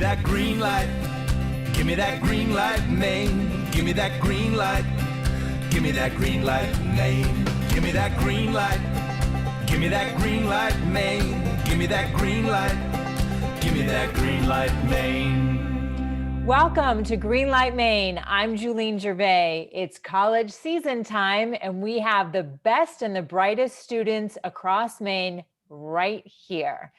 that green light. Give me that green light, Maine. Give me that green light. Give me that green light, Maine. Give me that green light. Give me that green light, Maine. Give me that green light. Give me that green light, Maine. Welcome to Greenlight, Maine. I'm Julene Gervais. It's college season time, and we have the best and the brightest students across Maine right here.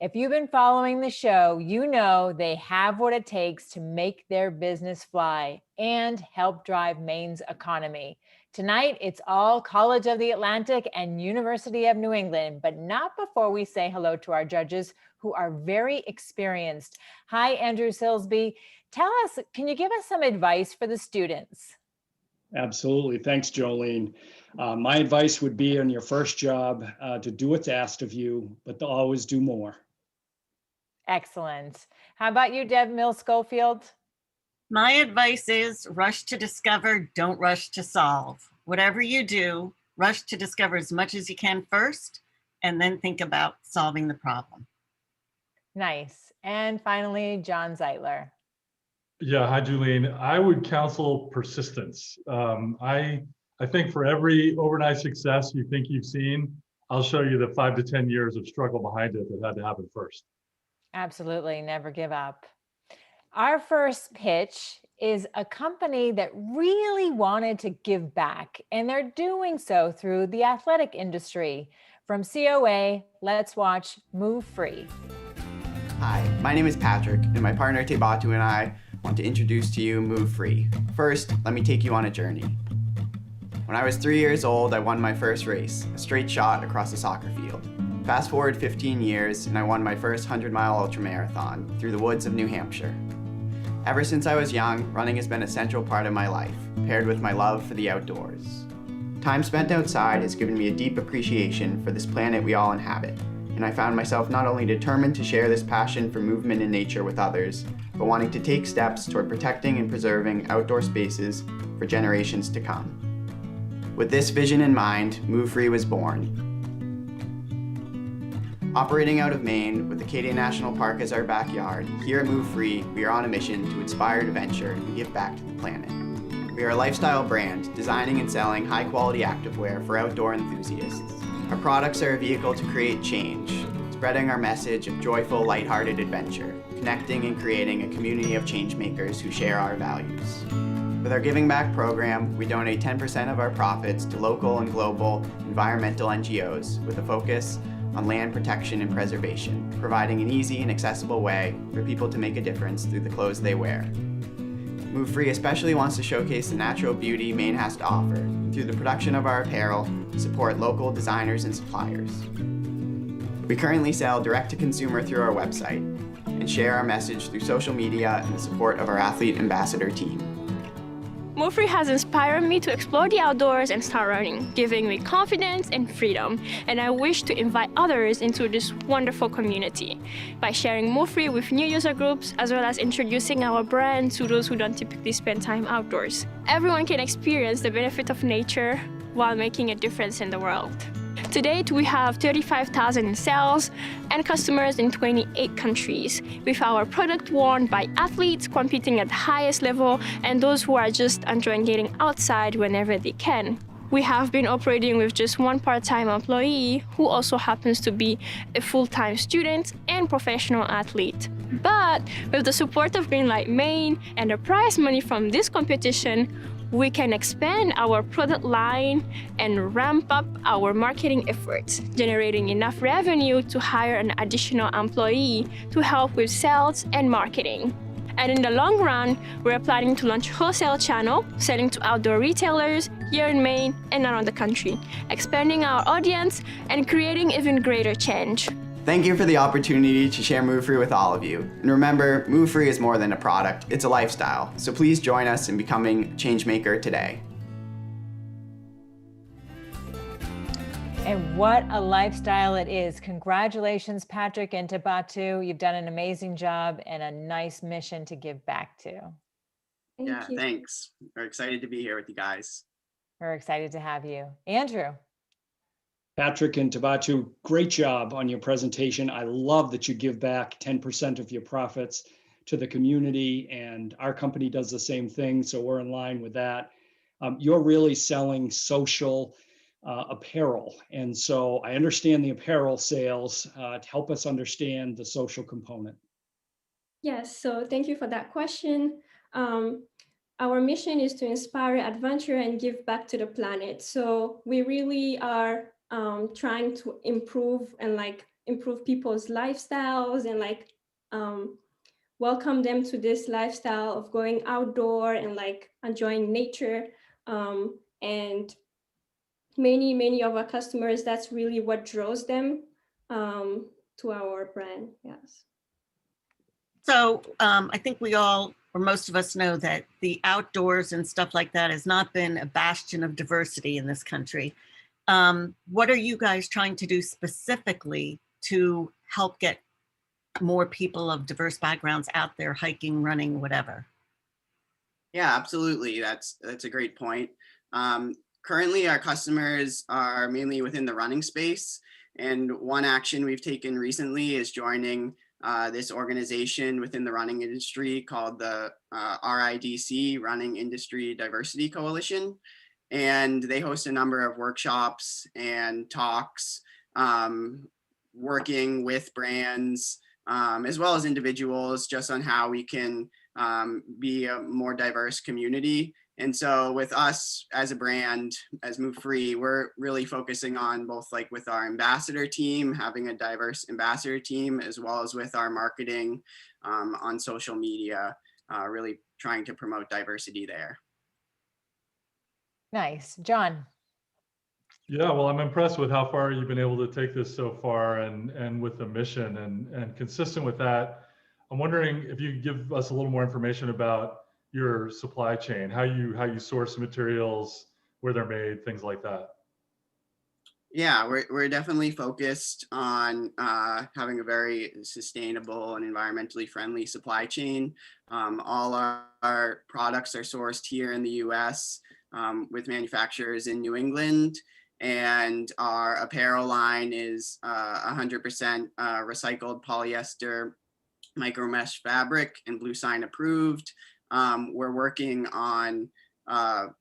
If you've been following the show, you know they have what it takes to make their business fly and help drive Maine's economy. Tonight, it's all College of the Atlantic and University of New England, but not before we say hello to our judges who are very experienced. Hi, Andrew Silsby. Tell us, can you give us some advice for the students? Absolutely. Thanks, Jolene. My advice would be on your first job to do what's asked of you, but to always do more. Excellent. How about you, Deb Mills-Scofield? My advice is rush to discover, don't rush to solve. Whatever you do, rush to discover as much as you can first, and then think about solving the problem. Nice. And finally, John Zeitler. Yeah, hi, Julene. I would counsel persistence. I think for every overnight success you think you've seen, I'll show you the 5 to 10 years of struggle behind it that had to happen first. Absolutely, never give up. Our first pitch is a company that really wanted to give back, and they're doing so through the athletic industry. From COA, let's watch Move Free. Hi, my name is Patrick, and my partner Tebatu and I want to introduce to you Move Free. First, let me take you on a journey. When I was 3 years old, I won my first race, a straight shot across a soccer field. Fast forward 15 years, and I won my first 100-mile ultramarathon through the woods of New Hampshire. Ever since I was young, running has been a central part of my life, paired with my love for the outdoors. Time spent outside has given me a deep appreciation for this planet we all inhabit, and I found myself not only determined to share this passion for movement and nature with others, but wanting to take steps toward protecting and preserving outdoor spaces for generations to come. With this vision in mind, Move Free was born. Operating out of Maine, with Acadia National Park as our backyard, here at Move Free, we are on a mission to inspire adventure and give back to the planet. We are a lifestyle brand, designing and selling high-quality activewear for outdoor enthusiasts. Our products are a vehicle to create change, spreading our message of joyful, lighthearted adventure, connecting and creating a community of changemakers who share our values. With our Giving Back program, we donate 10% of our profits to local and global environmental NGOs with a focus on land protection and preservation, providing an easy and accessible way for people to make a difference through the clothes they wear. Move Free especially wants to showcase the natural beauty Maine has to offer, and through the production of our apparel, support local designers and suppliers. We currently sell direct-to-consumer through our website, and share our message through social media and the support of our athlete ambassador team. Move Free has inspired me to explore the outdoors and start running, giving me confidence and freedom. And I wish to invite others into this wonderful community by sharing Move Free with new user groups, as well as introducing our brand to those who don't typically spend time outdoors. Everyone can experience the benefit of nature while making a difference in the world. To date, we have 35,000 in sales and customers in 28 countries, with our product worn by athletes competing at the highest level and those who are just enjoying getting outside whenever they can. We have been operating with just one part-time employee who also happens to be a full-time student and professional athlete. But with the support of Greenlight Maine and the prize money from this competition, we can expand our product line and ramp up our marketing efforts, generating enough revenue to hire an additional employee to help with sales and marketing. And in the long run, we're planning to launch a wholesale channel, selling to outdoor retailers here in Maine and around the country, expanding our audience and creating even greater change. Thank you for the opportunity to share Move Free with all of you. And remember, Move Free is more than a product, it's a lifestyle. So please join us in becoming a changemaker today. And what a lifestyle it is. Congratulations, Patrick and Tebatu. You've done an amazing job and a nice mission to give back to. Thank you. Thanks. We're excited to be here with you guys. We're excited to have you. Andrew. Patrick and Tebatu, great job on your presentation. I love that you give back 10% of your profits to the community, and our company does the same thing, so we're in line with that. You're really selling social apparel, and so I understand the apparel sales. To help us understand the social component. Yes, so thank you for that question. Our mission is to inspire adventure and give back to the planet. So we really are trying to improve people's lifestyles and welcome them to this lifestyle of going outdoor and enjoying nature. And many of our customers, that's really what draws them to our brand. Yes. So I think we all, or most of us, know that the outdoors and stuff like that has not been a bastion of diversity in this country. What are you guys trying to do specifically to help get more people of diverse backgrounds out there hiking, running, whatever? Yeah, absolutely. That's a great point. Currently, our customers are mainly within the running space. And one action we've taken recently is joining this organization within the running industry called the RIDC, Running Industry Diversity Coalition. And they host a number of workshops and talks, working with brands, as well as individuals, just on how we can be a more diverse community. And so with us as a brand, as Move Free, we're really focusing on both with our ambassador team, having a diverse ambassador team, as well as with our marketing on social media, really trying to promote diversity there. Nice. John. Yeah, well, I'm impressed with how far you've been able to take this so far and with the mission and consistent with that. I'm wondering if you could give us a little more information about your supply chain, how you source materials, where they're made, things like that. Yeah, we're definitely focused on having a very sustainable and environmentally friendly supply chain. All our products are sourced here in the US with manufacturers in New England, and our apparel line is 100% recycled polyester micromesh fabric and Blue Sign approved. We're working on kind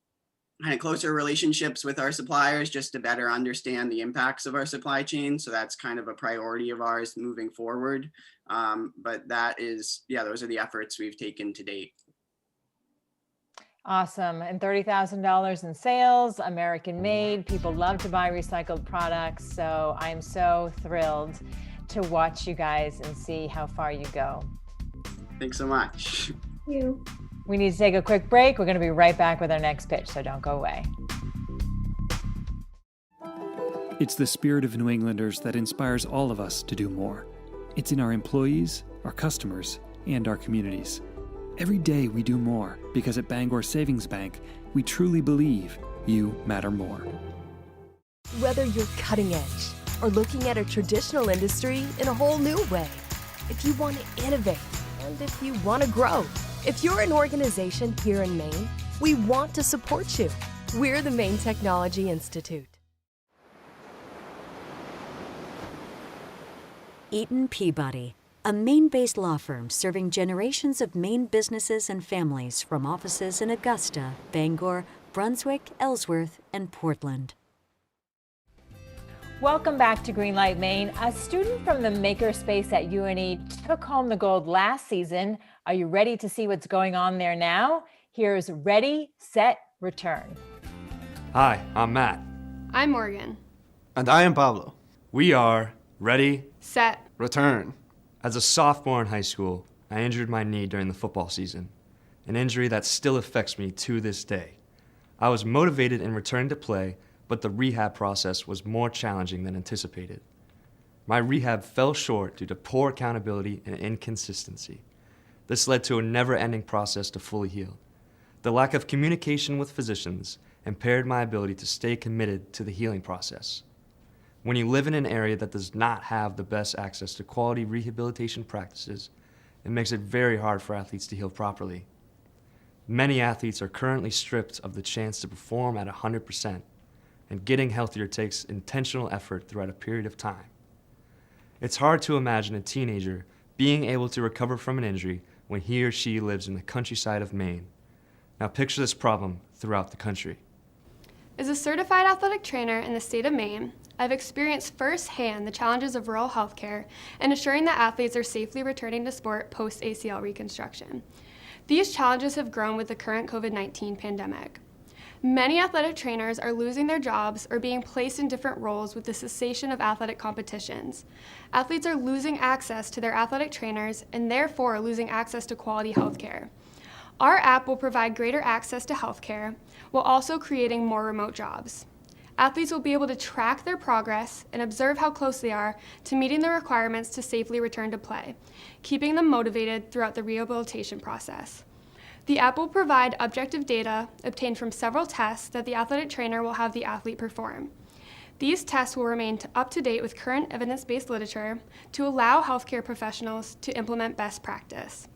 of closer relationships with our suppliers just to better understand the impacts of our supply chain. So that's kind of a priority of ours moving forward. But that is, those are the efforts we've taken to date. Awesome. And $30,000 in sales, American made. People love to buy recycled products. So I'm so thrilled to watch you guys and see how far you go. Thanks so much. Thank you. We need to take a quick break. We're going to be right back with our next pitch, so don't go away. It's the spirit of New Englanders that inspires all of us to do more. It's in our employees, our customers, and our communities. Every day we do more because at Bangor Savings Bank, we truly believe you matter more. Whether you're cutting edge or looking at a traditional industry in a whole new way, if you want to innovate and if you want to grow, if you're an organization here in Maine, we want to support you. We're the Maine Technology Institute. Eaton Peabody, a Maine-based law firm serving generations of Maine businesses and families from offices in Augusta, Bangor, Brunswick, Ellsworth, and Portland. Welcome back to Greenlight, Maine. A student from the makerspace at UNE took home the gold last season. Are you ready to see what's going on there now? Here's Ready, Set, Return. Hi, I'm Matt. I'm Morgan. And I am Pablo. We are Ready, Set, Return. As a sophomore in high school, I injured my knee during the football season, an injury that still affects me to this day. I was motivated in returning to play, but the rehab process was more challenging than anticipated. My rehab fell short due to poor accountability and inconsistency. This led to a never-ending process to fully heal. The lack of communication with physicians impaired my ability to stay committed to the healing process. When you live in an area that does not have the best access to quality rehabilitation practices, it makes it very hard for athletes to heal properly. Many athletes are currently stripped of the chance to perform at 100%, and getting healthier takes intentional effort throughout a period of time. It's hard to imagine a teenager being able to recover from an injury when he or she lives in the countryside of Maine. Now picture this problem throughout the country. As a certified athletic trainer in the state of Maine, I've experienced firsthand the challenges of rural healthcare and ensuring that athletes are safely returning to sport post-ACL reconstruction. These challenges have grown with the current COVID-19 pandemic. Many athletic trainers are losing their jobs or being placed in different roles with the cessation of athletic competitions. Athletes are losing access to their athletic trainers and therefore losing access to quality healthcare. Our app will provide greater access to healthcare while also creating more remote jobs. Athletes will be able to track their progress and observe how close they are to meeting the requirements to safely return to play, keeping them motivated throughout the rehabilitation process. The app will provide objective data obtained from several tests that the athletic trainer will have the athlete perform. These tests will remain up to date with current evidence-based literature to allow healthcare professionals to implement best practice.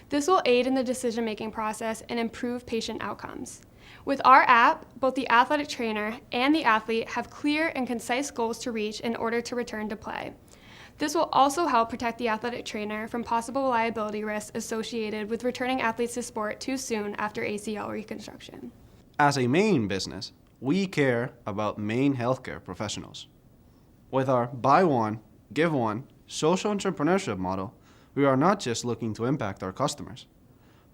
This will aid in the decision-making process and improve patient outcomes. With our app, both the athletic trainer and the athlete have clear and concise goals to reach in order to return to play. This will also help protect the athletic trainer from possible liability risks associated with returning athletes to sport too soon after ACL reconstruction. As a Maine business, we care about Maine healthcare professionals. With our buy one, give one social entrepreneurship model, we are not just looking to impact our customers,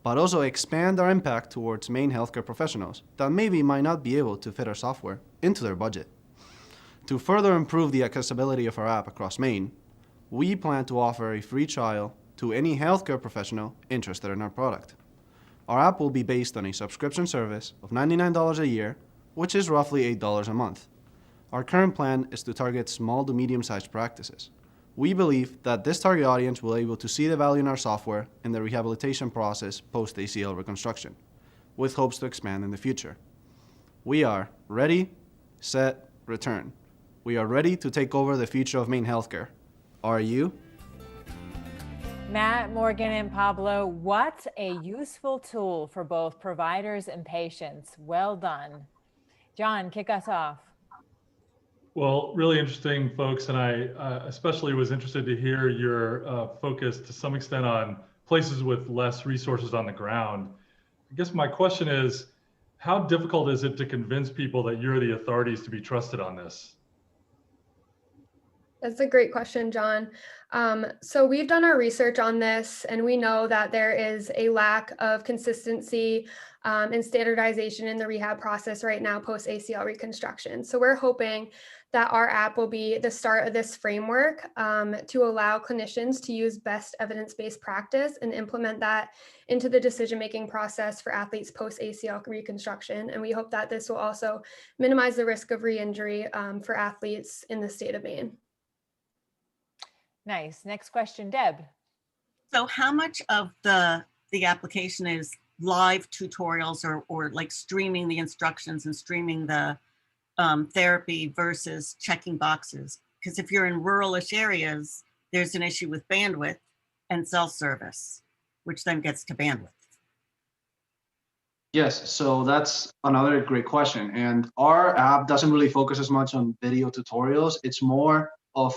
but also expand our impact towards Maine healthcare professionals that maybe might not be able to fit our software into their budget. To further improve the accessibility of our app across Maine, we plan to offer a free trial to any healthcare professional interested in our product. Our app will be based on a subscription service of $99 a year, which is roughly $8 a month. Our current plan is to target small to medium-sized practices. We believe that this target audience will be able to see the value in our software in the rehabilitation process post-ACL reconstruction, with hopes to expand in the future. We are ready, set, return. We are ready to take over the future of Maine healthcare. Are you? Matt, Morgan, and Pablo, what a useful tool for both providers and patients. Well done. John, kick us off. Well, really interesting, folks, and I especially was interested to hear your focus to some extent on places with less resources on the ground. I guess my question is, how difficult is it to convince people that you're the authorities to be trusted on this? That's a great question, John. So we've done our research on this, and we know that there is a lack of consistency and standardization in the rehab process right now post-ACL reconstruction. So we're hoping that our app will be the start of this framework to allow clinicians to use best evidence-based practice and implement that into the decision-making process for athletes post-ACL reconstruction. And we hope that this will also minimize the risk of re-injury for athletes in the state of Maine. Nice. Next question, Deb. So how much of the application is live tutorials or like streaming the instructions and streaming the therapy versus checking boxes? Because if you're in ruralish areas, there's an issue with bandwidth and self-service, which then gets to bandwidth. Yes, so that's another great question. And our app doesn't really focus as much on video tutorials. It's more of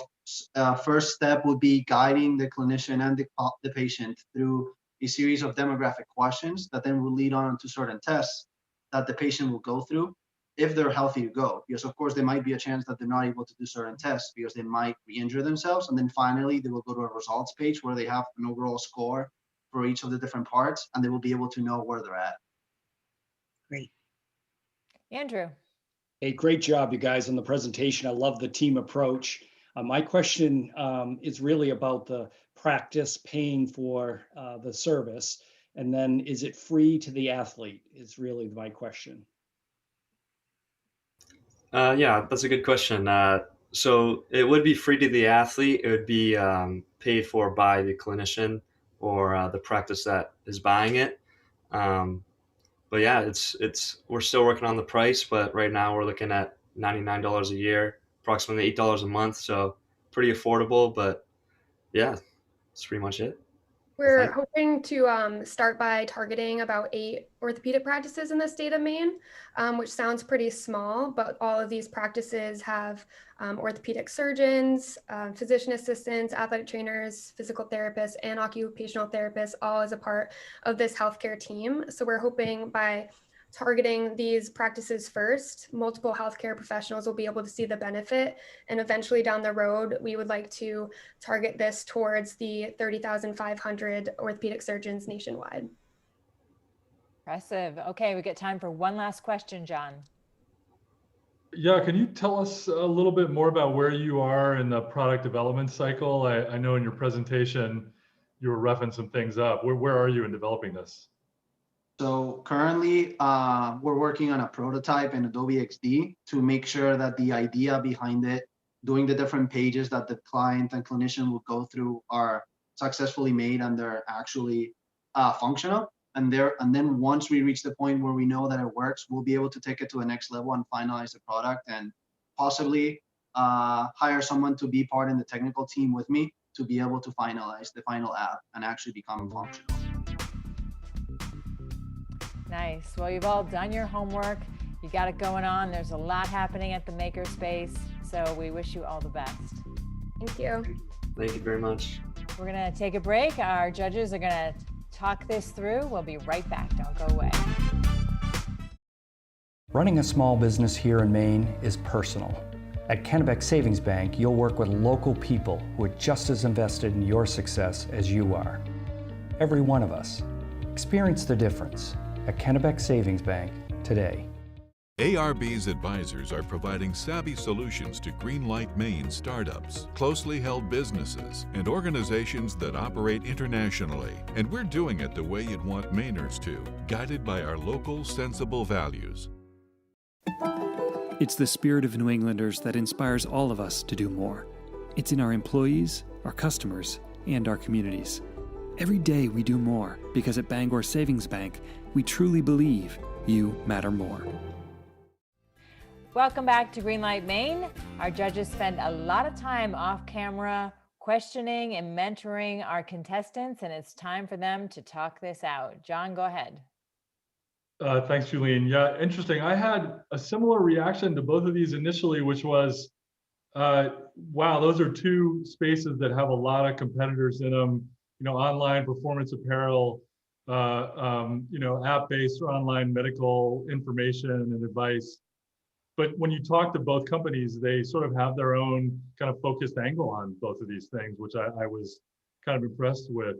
first step would be guiding the clinician and the patient through a series of demographic questions that then will lead on to certain tests that the patient will go through if they're healthy to go. Because of course there might be a chance that they're not able to do certain tests because they might re-injure themselves. And then finally they will go to a results page where they have an overall score for each of the different parts, and they will be able to know where they're at. Great. Andrew. Hey, great job, you guys, on the presentation. I love the team approach. My question is really about the practice paying for the service, and then is it free to the athlete is really my question. Yeah, that's a good question. So it would be free to the athlete. It would be paid for by the clinician or the practice that is buying it. But yeah, we're still working on the price, but right now we're looking at $99 a year, approximately $8 a month. So pretty affordable, but yeah, that's pretty much it. We're hoping to start by targeting about 8 orthopedic practices in the state of Maine, which sounds pretty small, but all of these practices have orthopedic surgeons, physician assistants, athletic trainers, physical therapists, and occupational therapists, all as a part of this healthcare team. So we're hoping by targeting these practices first, multiple healthcare professionals will be able to see the benefit. And eventually down the road, we would like to target this towards the 30,500 orthopedic surgeons nationwide. Impressive. Okay, we get time for one last question, John. Yeah, can you tell us a little bit more about where you are in the product development cycle? I know in your presentation, you were roughing some things up. Where are you in developing this? So currently, we're working on a prototype in Adobe XD to make sure that the idea behind it, doing the different pages that the client and clinician will go through, are successfully made and they're actually functional. And then once we reach the point where we know that it works, we'll be able to take it to the next level and finalize the product, and possibly hire someone to be part in the technical team with me to be able to finalize the final app and actually become functional. Nice. Well, you've all done your homework. You got it going on. There's a lot happening at the Makerspace. So we wish you all the best. Thank you. Thank you very much. We're going to take a break. Our judges are going to talk this through. We'll be right back. Don't go away. Running a small business here in Maine is personal. At Kennebec Savings Bank, you'll work with local people who are just as invested in your success as you are. Every one of us. Experience the difference at Kennebec Savings Bank today. ARB's advisors are providing savvy solutions to Greenlight Maine startups, closely held businesses, and organizations that operate internationally. And we're doing it the way you'd want Mainers to, guided by our local, sensible values. It's the spirit of New Englanders that inspires all of us to do more. It's in our employees, our customers, and our communities. Every day we do more because at Bangor Savings Bank, we truly believe you matter more. Welcome back to Greenlight Maine. Our judges spend a lot of time off camera questioning and mentoring our contestants, and it's time for them to talk this out. John, go ahead. Thanks, Julene. Yeah, interesting. I had a similar reaction to both of these initially, which was, wow, those are two spaces that have a lot of competitors in them. You know, online performance apparel, you know, app-based or online medical information and advice. But when you talk to both companies, they sort of have their own kind of focused angle on both of these things, which I was kind of impressed with,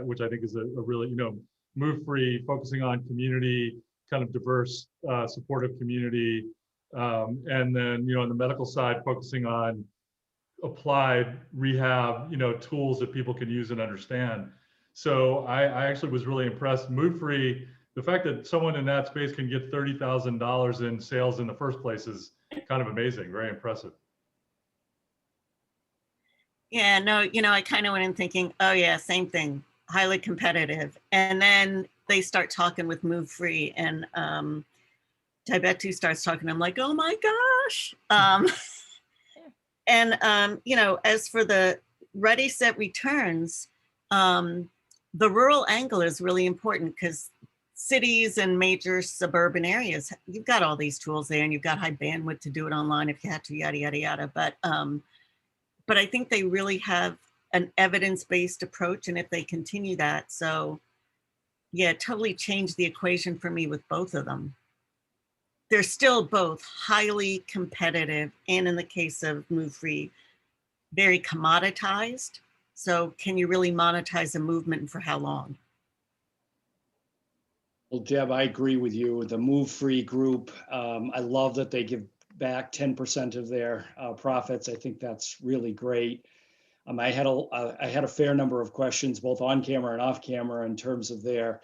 which I think is a really, you know, Move Free, focusing on community, kind of diverse, supportive community. And then, you know, on the medical side, focusing on applied rehab, you know, tools that people can use and understand. So I actually was really impressed. Move Free, the fact that someone in that space can get $30,000 in sales in the first place is kind of amazing, very impressive. Yeah, no, you know, I kind of went in thinking, oh yeah, same thing, highly competitive. And then they start talking with Move Free, and Tibetu starts talking. I'm like, oh my gosh. And, you know, as for the Ready, Set, Returns, the rural angle is really important because cities and major suburban areas, you've got all these tools there and you've got high bandwidth to do it online if you had to, yada, yada, yada. But I think they really have an evidence-based approach, and if they continue that, so yeah, totally changed the equation for me with both of them. They're still both highly competitive, and in the case of Move Free, very commoditized. So can you really monetize a movement, and for how long? Well, Deb, I agree with you. The Move Free group, I love that they give back 10% of their profits. I think that's really great. I had a fair number of questions, both on camera and off camera, in terms of their,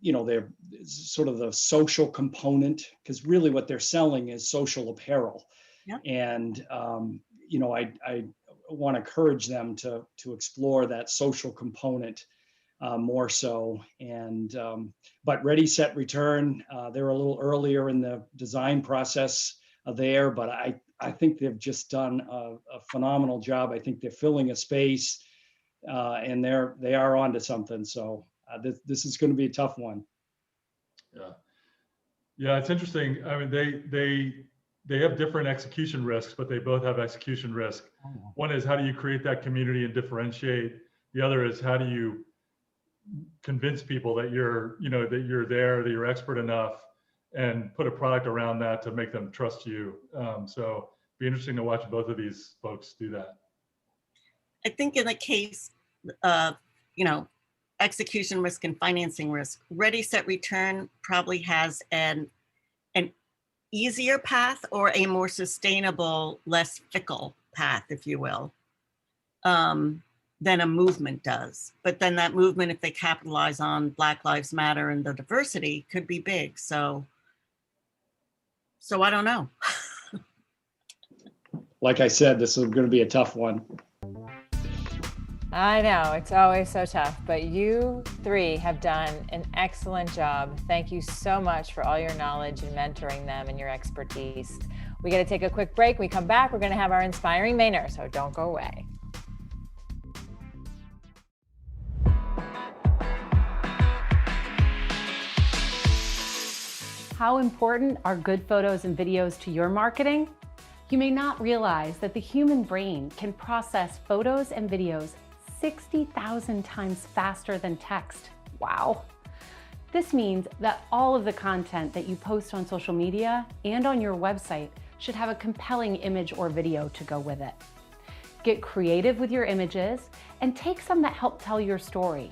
you know, their sort of the social component, because really what they're selling is social apparel. Yep. And, you know, I want to encourage them to explore that social component more so. And, but Ready, Set, Return, they're a little earlier in the design process there, but I think they've just done a phenomenal job. I think they're filling a space and they are onto something. So this is going to be a tough one. Yeah, it's interesting. I mean, they have different execution risks, but they both have execution risk. One is, how do you create that community and differentiate? The other is, how do you convince people that you're there, that you're expert enough, and put a product around that to make them trust you. So be interesting to watch both of these folks do that. I think in the case of, execution risk and financing risk, Ready, Set, Return probably has an easier path, or a more sustainable, less fickle path, if you will, than a movement does. But then that movement, if they capitalize on Black Lives Matter and the diversity, could be big. So I don't know. Like I said, this is going to be a tough one. I know, it's always so tough, but you three have done an excellent job. Thank you so much for all your knowledge and mentoring them and your expertise. We got to take a quick break. When we come back, we're going to have our Inspiring Mainer, so don't go away. How important are good photos and videos to your marketing? You may not realize that the human brain can process photos and videos 60,000 times faster than text. Wow. This means that all of the content that you post on social media and on your website should have a compelling image or video to go with it. Get creative with your images and take some that help tell your story.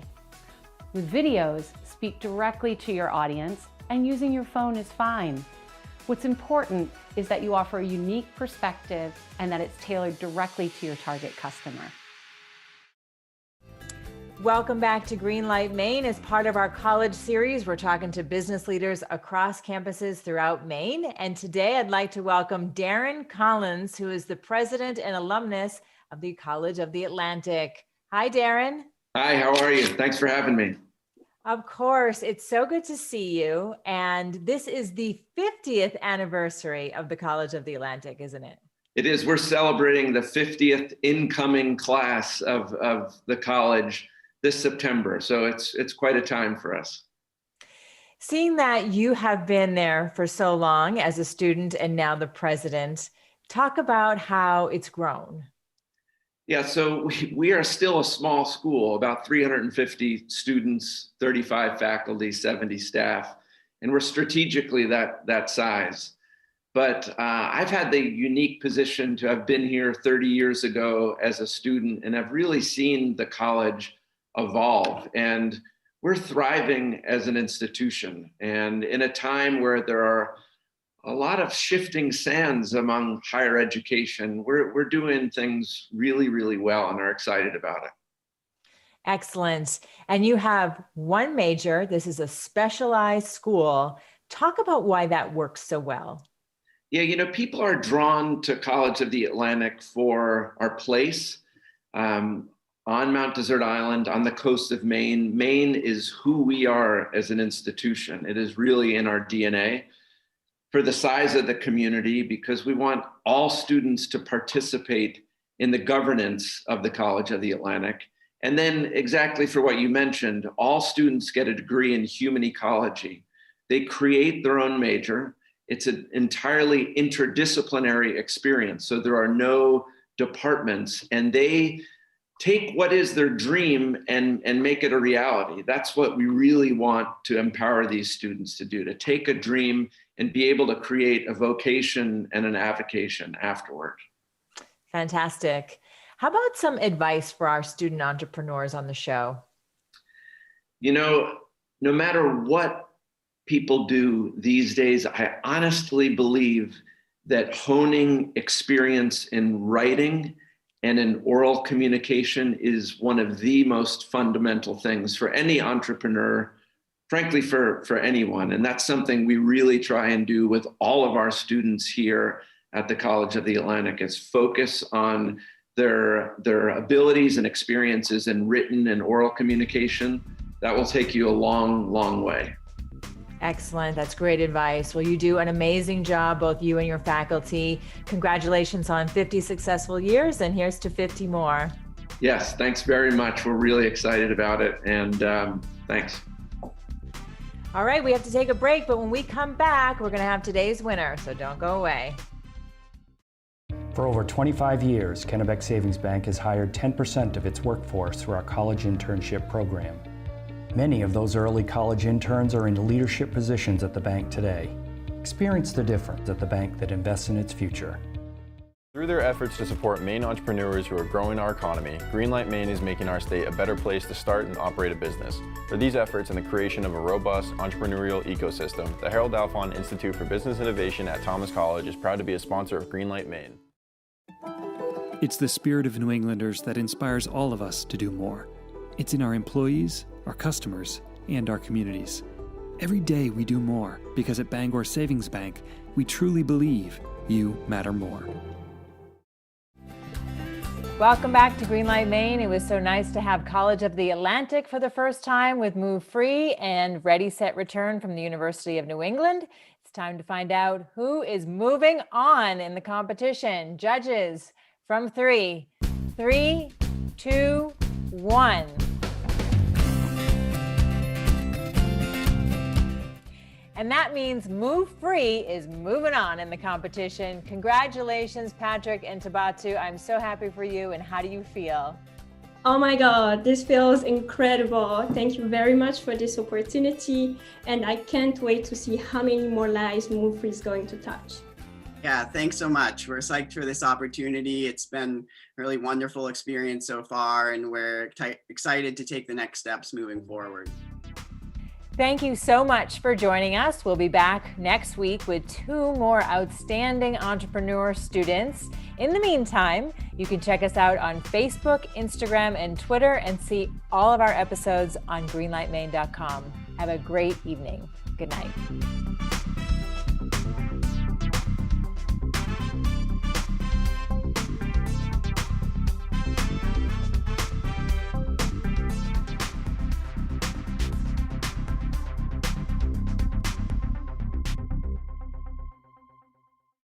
With videos, speak directly to your audience, and using your phone is fine. What's important is that you offer a unique perspective and that it's tailored directly to your target customer. Welcome back to Greenlight Maine. As part of our college series, we're talking to business leaders across campuses throughout Maine. And today I'd like to welcome Darron Collins, who is the president and alumnus of the College of the Atlantic. Hi, Darron. Hi, how are you? Thanks for having me. Of course, it's so good to see you. And this is the 50th anniversary of the College of the Atlantic, isn't it? It is. We're celebrating the 50th incoming class of the college this September. So it's quite a time for us. Seeing that you have been there for so long as a student and now the president, talk about how it's grown. Yeah, so we are still a small school, about 350 students, 35 faculty, 70 staff, and we're strategically that size. But I've had the unique position to have been here 30 years ago as a student, and I've really seen the college evolve. And we're thriving as an institution. And in a time where there are a lot of shifting sands among higher education, we're doing things really, really well and are excited about it. Excellent. And you have one major. This is a specialized school. Talk about why that works so well. Yeah, people are drawn to College of the Atlantic for our place on Mount Desert Island, on the coast of Maine. Maine is who we are as an institution. It is really in our DNA. For the size of the community, because we want all students to participate in the governance of the College of the Atlantic. And then exactly for what you mentioned, all students get a degree in human ecology. They create their own major. It's an entirely interdisciplinary experience. So there are no departments, and they take what is their dream and make it a reality. That's what we really want to empower these students to do, to take a dream and be able to create a vocation and an avocation afterward. Fantastic. How about some advice for our student entrepreneurs on the show? No matter what people do these days, I honestly believe that honing experience in writing and in oral communication is one of the most fundamental things for any entrepreneur, frankly, for anyone. And that's something we really try and do with all of our students here at the College of the Atlantic, is focus on their abilities and experiences in written and oral communication. That will take you a long, long way. Excellent. That's great advice. Well, you do an amazing job, both you and your faculty. Congratulations on 50 successful years, and here's to 50 more. Yes, thanks very much. We're really excited about it, and thanks. All right, we have to take a break, but when we come back, we're going to have today's winner, so don't go away. For over 25 years, Kennebec Savings Bank has hired 10% of its workforce through our college internship program. Many of those early college interns are in leadership positions at the bank today. Experience the difference at the bank that invests in its future. Through their efforts to support Maine entrepreneurs who are growing our economy, Greenlight Maine is making our state a better place to start and operate a business. For these efforts and the creation of a robust entrepreneurial ecosystem, the Harold Alfond Institute for Business Innovation at Thomas College is proud to be a sponsor of Greenlight Maine. It's the spirit of New Englanders that inspires all of us to do more. It's in our employees, our customers, and our communities. Every day we do more because at Bangor Savings Bank, we truly believe you matter more. Welcome back to Greenlight Maine. It was so nice to have College of the Atlantic for the first time with Move Free and Ready, Set, Return from the University of New England. It's time to find out who is moving on in the competition. Judges, from 3, 2, 1. And that means Move Free is moving on in the competition. Congratulations, Patrick and Tabatu. I'm so happy for you. And how do you feel? Oh my God, this feels incredible. Thank you very much for this opportunity. And I can't wait to see how many more lives Move Free is going to touch. Yeah, thanks so much. We're psyched for this opportunity. It's been a really wonderful experience so far, and we're excited to take the next steps moving forward. Thank you so much for joining us. We'll be back next week with 2 more outstanding entrepreneur students. In the meantime, you can check us out on Facebook, Instagram, and Twitter, and see all of our episodes on greenlightmaine.com. Have a great evening. Good night.